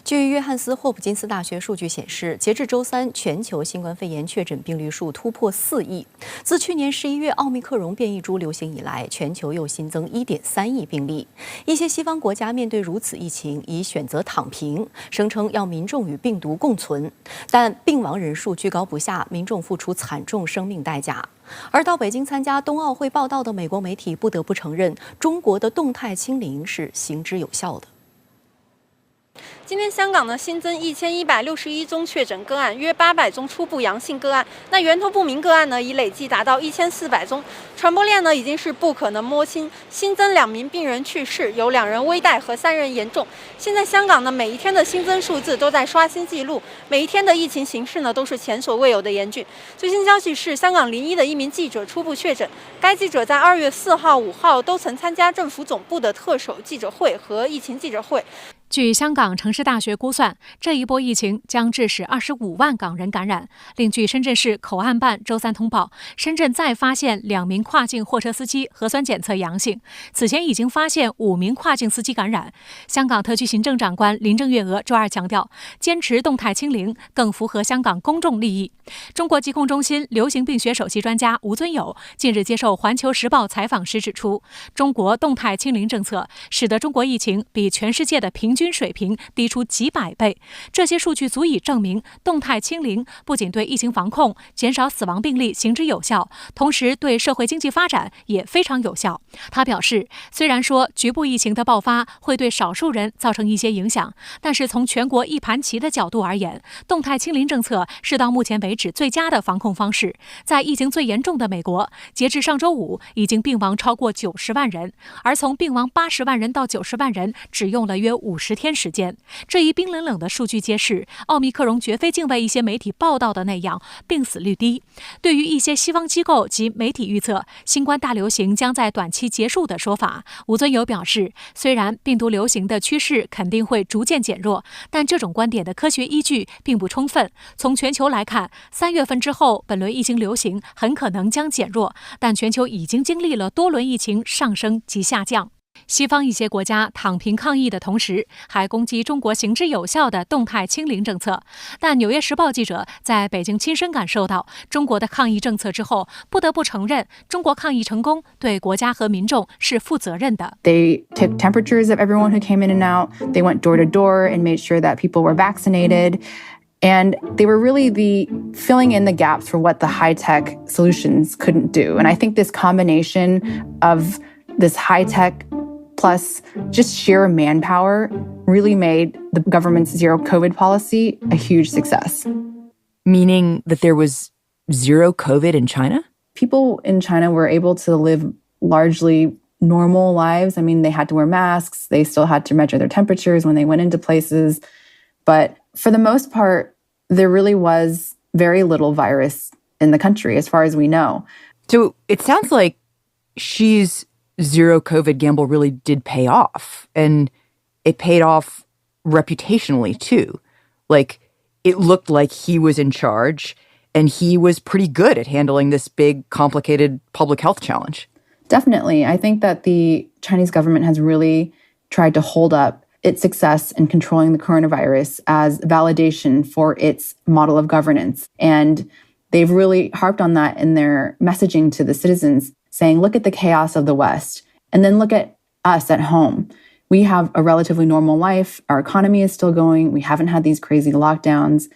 据约翰斯霍普金斯大学数据显示，截至周三，全球新冠肺炎确诊病例数突破4亿。自去年11月奥密克戎变异株流行以来，全球又新增1.3亿病例。一些西方国家面对如此疫情，已选择躺平，声称要民众与病毒共存。但病亡人数居高不下，民众付出惨重生命代价。而到北京参加冬奥会报道的美国媒体不得不承认，中国的动态清零是行之有效的。今天香港呢新增1161宗确诊个案，约800宗初步阳性个案。那源头不明个案呢已累计达到1400宗，传播链呢已经是不可能摸清。新增2名病人去世，有2人危殆和3人严重。现在香港呢每一天的新增数字都在刷新纪录，每一天的疫情形势呢都是前所未有的严峻。最新消息是，香港01的一名记者初步确诊，该记者在2月4号、5号都曾参加政府总部的特首记者会和疫情记者会。据香港城市大学估算，这一波疫情将致使25万港人感染。另据深圳市口岸办周三通报，深圳再发现2名跨境货车司机核酸检测阳性，此前已经发现5名跨境司机感染。香港特区行政长官林郑月娥周二强调，坚持动态清零更符合香港公众利益。中国疾控中心流行病学首席专家吴尊友近日接受《环球时报》采访时指出，中国动态清零政策使得中国疫情比全世界的平均水平低出几百倍。这些数据足以证明，动态清零不仅对疫情防控、减少死亡病例行之有效，同时对社会经济发展也非常有效。他表示，虽然说局部疫情的爆发会对少数人造成一些影响，但是从全国一盘棋的角度而言，动态清零政策是到目前为止最佳的防控方式。在疫情最严重的美国，截至上周五已经病亡超过90万人，而从病亡80万人到90万人只用了约50天时间。这一冰冷冷的数据揭示，奥密克戎绝非境外一些媒体报道的那样病死率低。对于一些西方机构及媒体预测新冠大流行将在短期结束的说法，吴尊友表示，虽然病毒流行的趋势肯定会逐渐减弱，但这种观点的科学依据并不充分。从全球来看，3月份之后本轮疫情流行很可能将减弱，但全球已经经历了多轮疫情上升及下降。西方一些国家躺平抗疫的同时，还攻击中国行之有效的动态清零政策。但《纽约时报》记者在北京亲身感受到中国的抗疫政策之后，不得不承认，中国抗疫成功对国家和民众是负责任的。 They took temperatures of everyone who came in and out. They went door to door and made sure that people were vaccinated. And they were really filling in the gaps for what the high-tech solutions couldn't do. And I think this combination of this high-tech plus just sheer manpower really made the government's zero COVID policy a huge success. Meaning that there was zero COVID in China? People in China were able to live largely normal lives. I mean, they had to wear masks. They still had to measure their temperatures when they went into places. But for the most part, there really was very little virus in the country, as far as we know. So it sounds like Xi's zero COVID gamble really did pay off. And it paid off reputationally, too. Like, it looked like he was in charge, and he was pretty good at handling this big, complicated public health challenge. Definitely. I think that the Chinese government has really tried to hold up its success in controlling the coronavirus as validation for its model of governance. And they've really harped on that in their messaging to the citizens, saying, look at the chaos of the West, and then look at us at home. We have a relatively normal life. Our economy is still going. We haven't had these crazy lockdowns.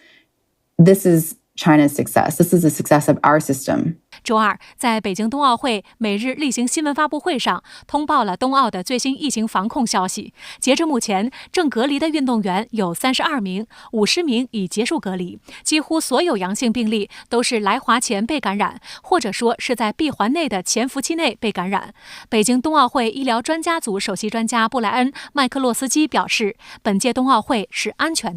This is China's success. This is the success of our system. 周二，在北京冬奥会每日例行新闻发布会上，通报了冬奥的最新疫情防控消息。截至目前，正隔离的运动员有32名，50名已结束隔离。几乎所有阳性病例都是来华前被感染，或者说是在闭环内的潜伏期内被感染。北京冬奥会医疗专家组首席专家布莱恩·麦克洛斯基表示，本届冬奥会是安全的。